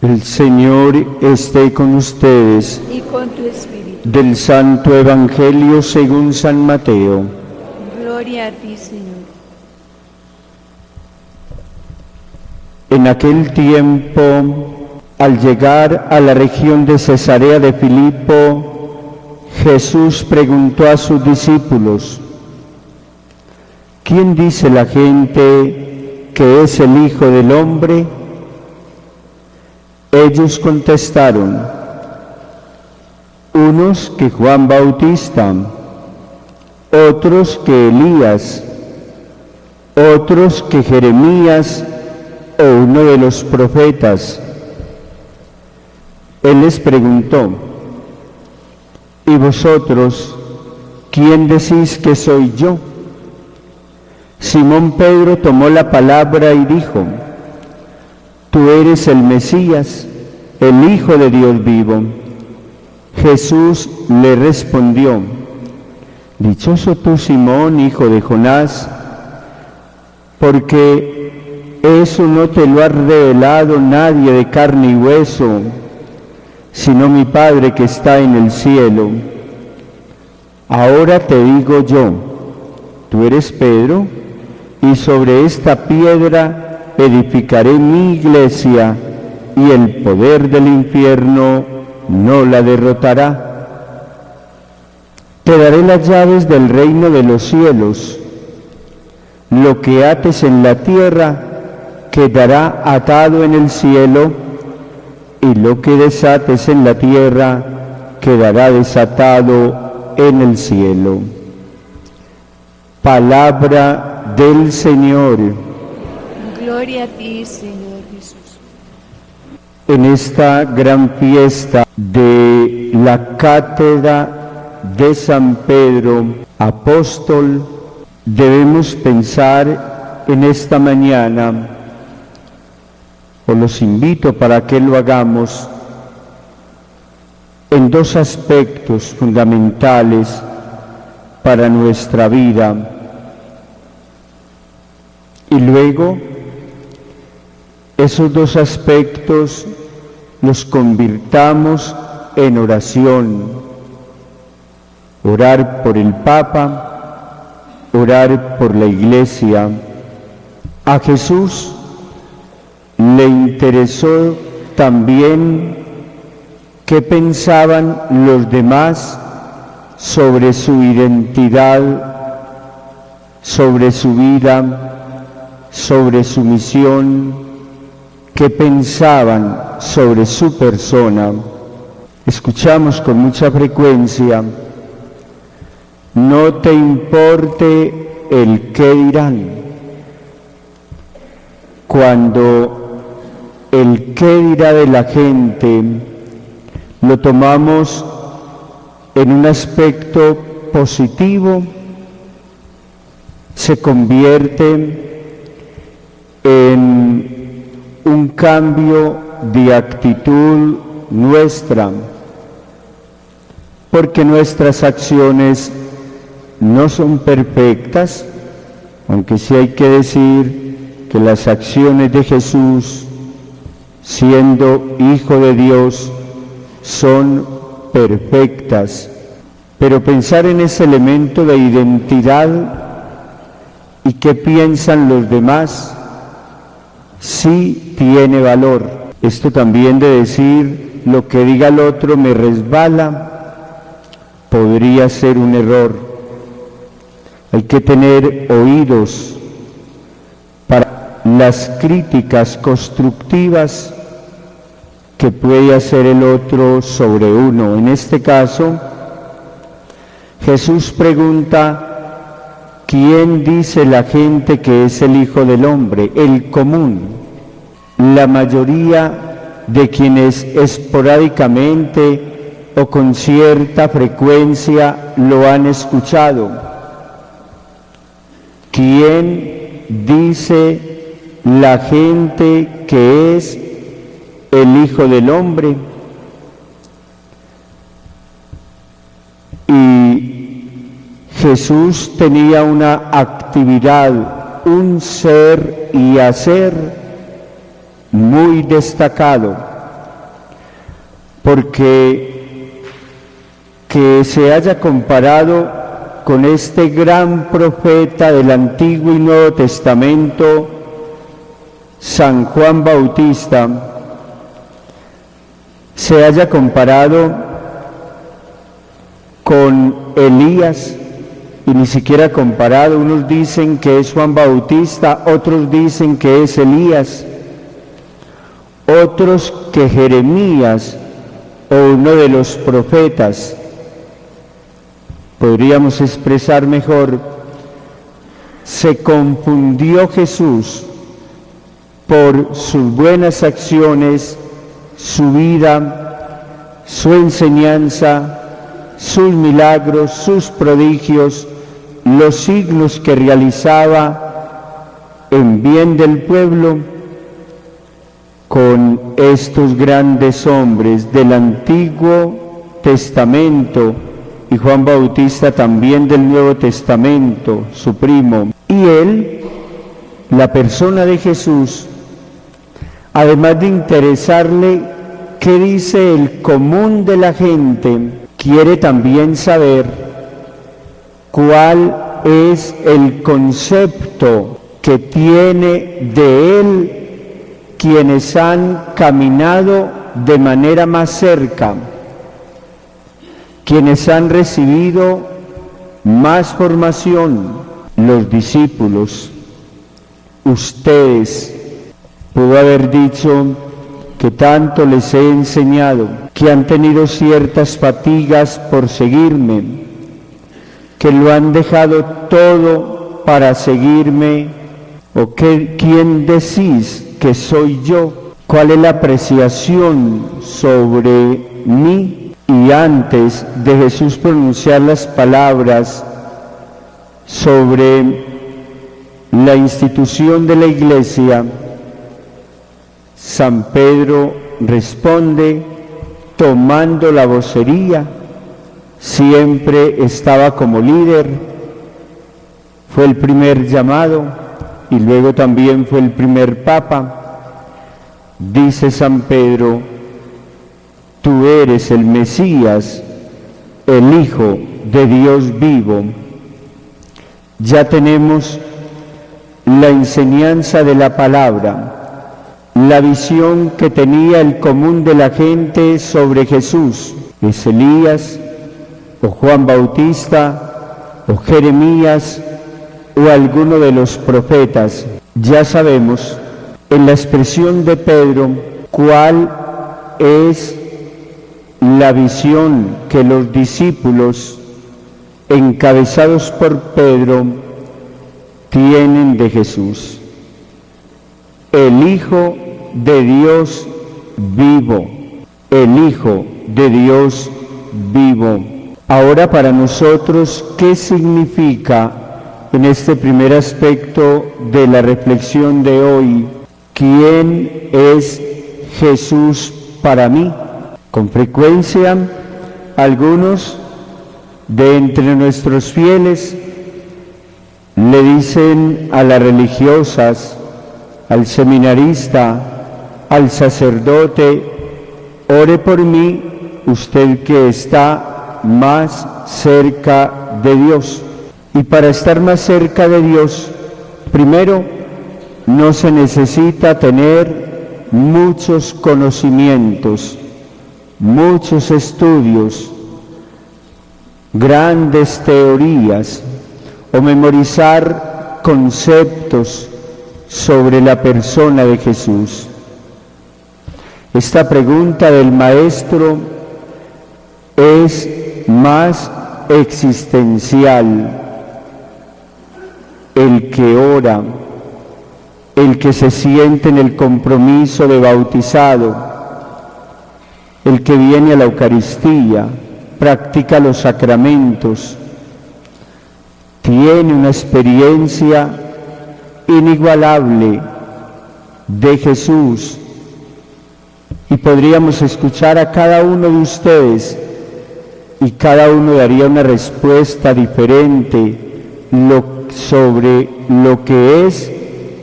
El Señor esté con ustedes. Y con tu espíritu. Del Santo Evangelio según San Mateo. Gloria a ti, Señor. En aquel tiempo, al llegar a la región de Cesarea de Filipo, Jesús preguntó a sus discípulos: ¿quién dice la gente que es el Hijo del Hombre? Ellos contestaron: unos que Juan Bautista, otros que Elías, otros que Jeremías o uno de los profetas. Él les preguntó: ¿y vosotros quién decís que soy yo? Simón Pedro tomó la palabra y dijo: tú eres el Mesías, el Hijo de Dios vivo. Jesús le respondió: dichoso tú, Simón, hijo de Jonás, porque eso no te lo ha revelado nadie de carne y hueso, sino mi Padre que está en el cielo. Ahora te digo yo, tú eres Pedro, y sobre esta piedra edificaré mi iglesia, y el poder del infierno no la derrotará. Te daré las llaves del reino de los cielos. Lo que ates en la tierra quedará atado en el cielo, y lo que desates en la tierra quedará desatado en el cielo. Palabra del Señor. Gloria a ti, Señor Jesús. En esta gran fiesta de la cátedra de San Pedro Apóstol, debemos pensar en esta mañana, os los invito para que lo hagamos, en dos aspectos fundamentales para nuestra vida. Y luego, esos dos aspectos los convirtamos en oración. Orar por el Papa, orar por la Iglesia. A Jesús le interesó también qué pensaban los demás sobre su identidad, sobre su vida, sobre su misión, qué pensaban sobre su persona. Escuchamos con mucha frecuencia: no te importe el qué dirán. Cuando el qué dirá de la gente lo tomamos en un aspecto positivo, se convierte en un cambio de actitud nuestra, porque nuestras acciones no son perfectas, aunque sí hay que decir que las acciones de Jesús, siendo Hijo de Dios, son perfectas. Pero pensar en ese elemento de identidad y qué piensan los demás, sí tiene valor. Esto también de decir lo que diga el otro me resbala, podría ser un error. Hay que tener oídos para las críticas constructivas que puede hacer el otro sobre uno. En este caso, Jesús pregunta: ¿quién dice la gente que es el Hijo del Hombre? El común. La mayoría de quienes esporádicamente o con cierta frecuencia lo han escuchado. ¿Quién dice la gente que es el Hijo del Hombre? Y Jesús tenía una actividad, un ser y hacer muy destacado. porque que se haya comparado con este gran profeta del Antiguo y Nuevo Testamento, San Juan Bautista, se haya comparado con Elías, y ni siquiera comparado. Unos dicen que es Juan Bautista, otros dicen que es Elías, otros que Jeremías o uno de los profetas. Podríamos expresar mejor: se confundió Jesús por sus buenas acciones, su vida, su enseñanza, sus milagros, sus prodigios, los signos que realizaba en bien del pueblo, con estos grandes hombres del Antiguo Testamento, y Juan Bautista también del Nuevo Testamento, su primo. Y él, la persona de Jesús, además de interesarle qué dice el común de la gente, quiere también saber cuál es el concepto que tiene de él quienes han caminado de manera más cerca, quienes han recibido más formación, los discípulos. Ustedes, pudo haber dicho, que tanto les he enseñado, que han tenido ciertas fatigas por seguirme, que lo han dejado todo para seguirme, o que, ¿quién decís que soy yo? ¿Cuál es la apreciación sobre mí? Y antes de Jesús pronunciar las palabras sobre la institución de la Iglesia, San Pedro responde tomando la vocería. Siempre estaba como líder, fue el primer llamado y luego también fue el primer papa. Dice San Pedro: tú eres el Mesías, el Hijo de Dios vivo. Ya tenemos la enseñanza de la palabra, la visión que tenía el común de la gente sobre Jesús. ¿Es Elías, o Juan Bautista, o Jeremías, o alguno de los profetas? Ya sabemos en la expresión de Pedro cuál es la visión que los discípulos, encabezados por Pedro, tienen de Jesús: el Hijo de Dios vivo, el Hijo de Dios vivo. Ahora, para nosotros, ¿qué significa en este primer aspecto de la reflexión de hoy? ¿Quién es Jesús para mí? Con frecuencia, algunos de entre nuestros fieles le dicen a las religiosas, al seminarista, al sacerdote: ore por mí, usted que está más cerca de Dios. Y para estar más cerca de Dios, primero, no se necesita tener muchos conocimientos, muchos estudios, grandes teorías o memorizar conceptos sobre la persona de Jesús. Esta pregunta del Maestro es más existencial. El que ora, el que se siente en el compromiso de bautizado, el que viene a la Eucaristía, practica los sacramentos, tiene una experiencia inigualable de Jesús. Y podríamos escuchar a cada uno de ustedes y cada uno daría una respuesta diferente sobre lo que es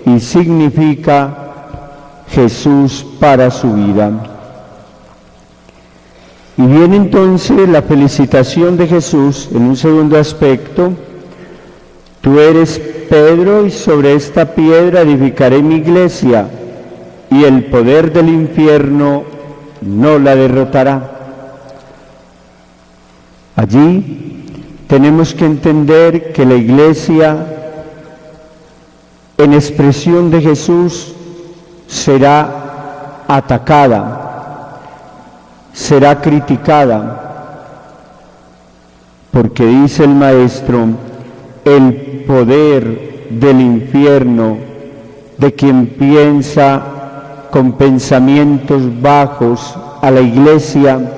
y significa Jesús para su vida. Y viene entonces la felicitación de Jesús en un segundo aspecto. Tú eres Pedro y sobre esta piedra edificaré mi iglesia y el poder del infierno no la derrotará. Allí tenemos que entender que la iglesia, en expresión de Jesús, será atacada, será criticada, porque dice el Maestro, el poder del infierno de quien piensa con pensamientos bajos a la iglesia,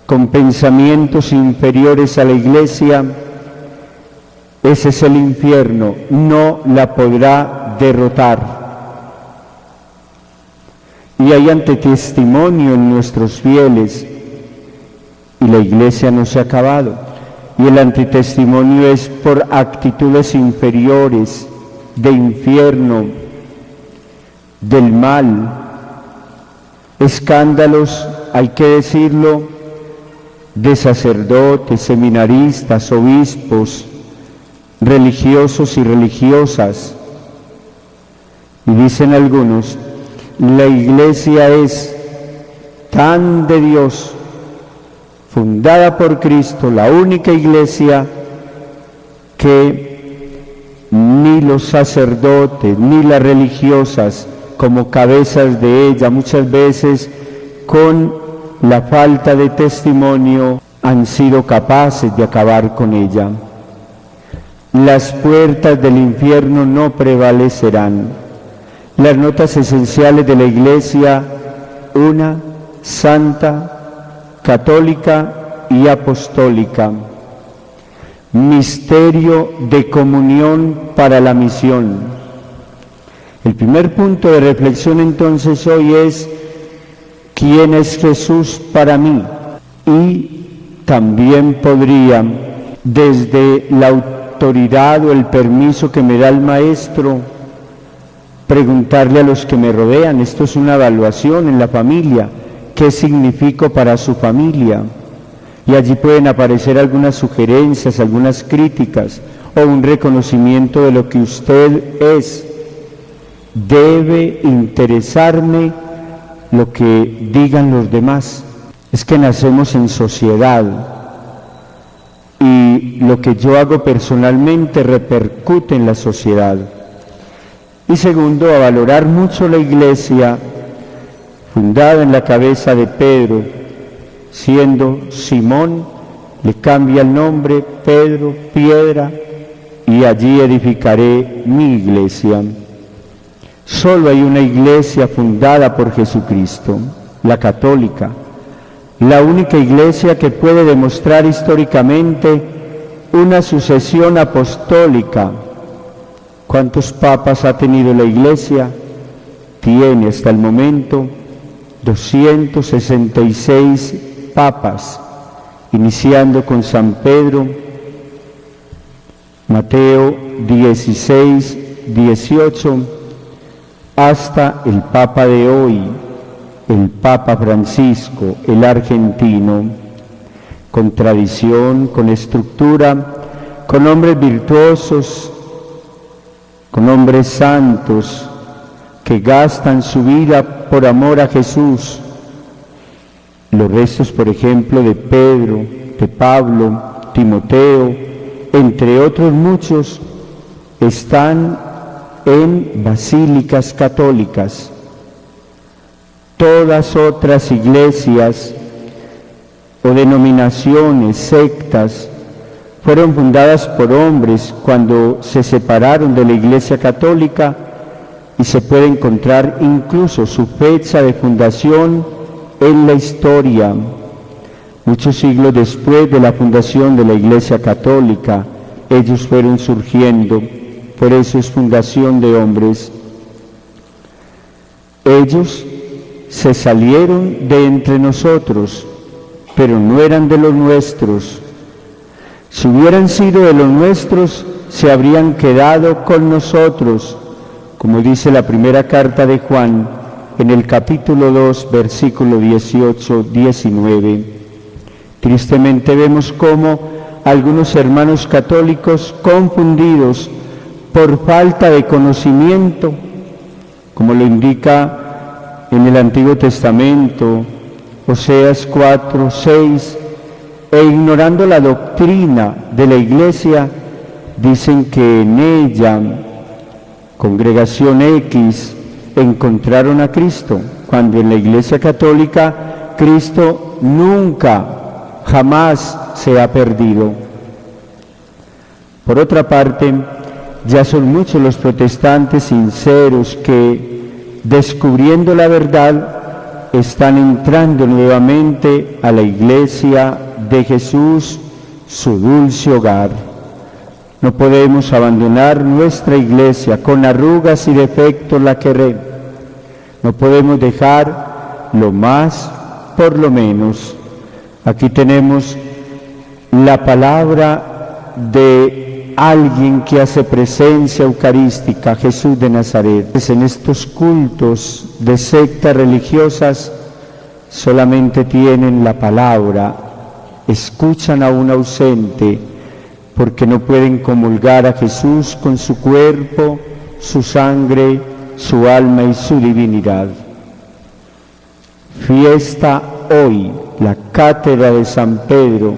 con pensamientos inferiores a la iglesia, ese es el infierno, no la podrá derrotar. Y hay antitestimonio en nuestros fieles, y la iglesia no se ha acabado. Y el antitestimonio es por actitudes inferiores, de infierno, del mal, escándalos, hay que decirlo, de sacerdotes, seminaristas, obispos, religiosos y religiosas. Y dicen algunos, la iglesia es tan de Dios, fundada por Cristo, la única iglesia, que ni los sacerdotes ni las religiosas como cabezas de ella, muchas veces con la falta de testimonio, han sido capaces de acabar con ella. Las puertas del infierno no prevalecerán. Las notas esenciales de la iglesia: una, santa, católica y apostólica. Misterio de comunión para la misión. El primer punto de reflexión entonces hoy es: ¿quién es Jesús para mí? Y también podría, desde la autoridad o el permiso que me da el Maestro, preguntarle a los que me rodean. Esto es una evaluación en la familia. ¿Qué significo para su familia? Y allí pueden aparecer algunas sugerencias, algunas críticas o un reconocimiento de lo que usted es. Debe interesarme lo que digan los demás. Es que nacemos en sociedad y lo que yo hago personalmente repercute en la sociedad. Y segundo, a valorar mucho la iglesia fundada en la cabeza de Pedro, siendo Simón, le cambia el nombre, Pedro, piedra, y allí edificaré mi iglesia. Solo hay una iglesia fundada por Jesucristo, la católica, la única iglesia que puede demostrar históricamente una sucesión apostólica. ¿Cuántos papas ha tenido la iglesia? Tiene hasta el momento 266 papas, iniciando con San Pedro, Mateo 16, 18, hasta el Papa de hoy, el Papa Francisco, el argentino, con tradición, con estructura, con hombres virtuosos, con hombres santos, que gastan su vida por amor a Jesús. Los restos, por ejemplo, de Pedro, de Pablo, Timoteo, entre otros muchos, están en basílicas católicas. Todas otras iglesias o denominaciones, sectas, fueron fundadas por hombres cuando se separaron de la Iglesia Católica, y se puede encontrar incluso su fecha de fundación en la historia. Muchos siglos después de la fundación de la Iglesia Católica, ellos fueron surgiendo, por eso es fundación de hombres. Ellos se salieron de entre nosotros, pero no eran de los nuestros. Si hubieran sido de los nuestros, se habrían quedado con nosotros, como dice la primera carta de Juan, en el capítulo 2, versículo 18-19, tristemente vemos cómo algunos hermanos católicos confundidos por falta de conocimiento, como lo indica en el Antiguo Testamento, Oseas 4, 6, e ignorando la doctrina de la Iglesia, dicen que en ella, congregación X, encontraron a Cristo, cuando en la Iglesia Católica Cristo nunca, jamás se ha perdido. Por otra parte, ya son muchos los protestantes sinceros que, descubriendo la verdad, están entrando nuevamente a la Iglesia de Jesús, su dulce hogar. No podemos abandonar nuestra Iglesia, con arrugas y defectos la queremos. No podemos dejar lo más por lo menos. Aquí tenemos la palabra de alguien que hace presencia eucarística, Jesús de Nazaret. En estos cultos de sectas religiosas solamente tienen la palabra, escuchan a un ausente, porque no pueden comulgar a Jesús con su cuerpo, su sangre, su alma y su divinidad. Fiesta hoy, la cátedra de San Pedro.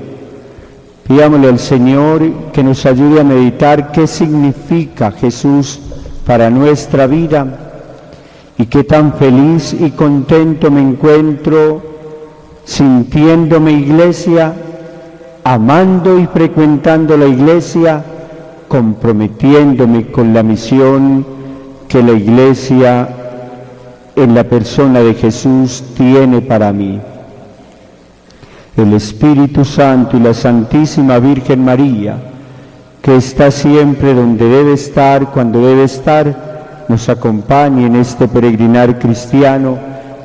Pidámosle al Señor que nos ayude a meditar qué significa Jesús para nuestra vida y qué tan feliz y contento me encuentro sintiéndome Iglesia, amando y frecuentando la Iglesia, comprometiéndome con la misión que la Iglesia en la persona de Jesús tiene para mí. El Espíritu Santo y la Santísima Virgen María, que está siempre donde debe estar, cuando debe estar, nos acompañe en este peregrinar cristiano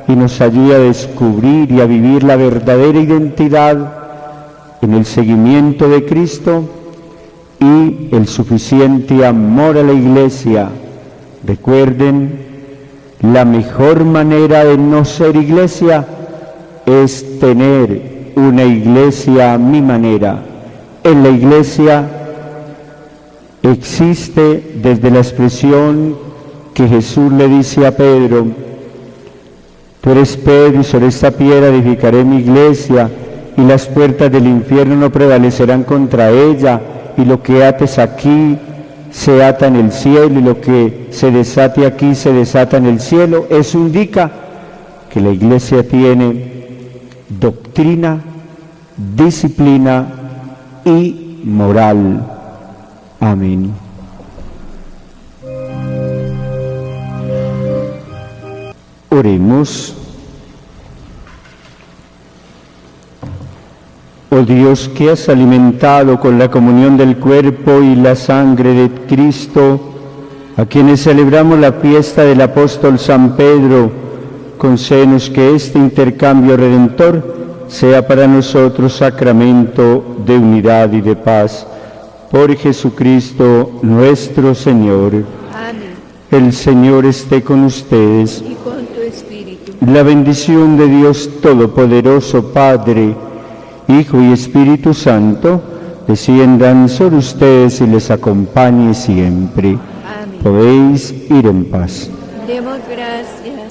y nos ayude a descubrir y a vivir la verdadera identidad en el seguimiento de Cristo y el suficiente amor a la Iglesia. Recuerden, la mejor manera de no ser Iglesia es tener una Iglesia a mi manera. En la Iglesia existe desde la expresión que Jesús le dice a Pedro: tú eres Pedro y sobre esta piedra edificaré mi Iglesia y las puertas del infierno no prevalecerán contra ella, y lo que ates aquí se ata en el cielo y lo que se desate aquí se desata en el cielo. Eso indica que la Iglesia tiene doctrina, disciplina y moral. Amén. Oremos. Oh Dios, que has alimentado con la comunión del cuerpo y la sangre de Cristo, a quienes celebramos la fiesta del apóstol San Pedro, concédenos que este intercambio redentor sea para nosotros sacramento de unidad y de paz. Por Jesucristo nuestro Señor. Amén. El Señor esté con ustedes. Y con tu espíritu. La bendición de Dios Todopoderoso, Padre, Hijo y Espíritu Santo, desciendan sobre ustedes y les acompañe siempre. Amén. Podéis ir en paz. Demos gracias.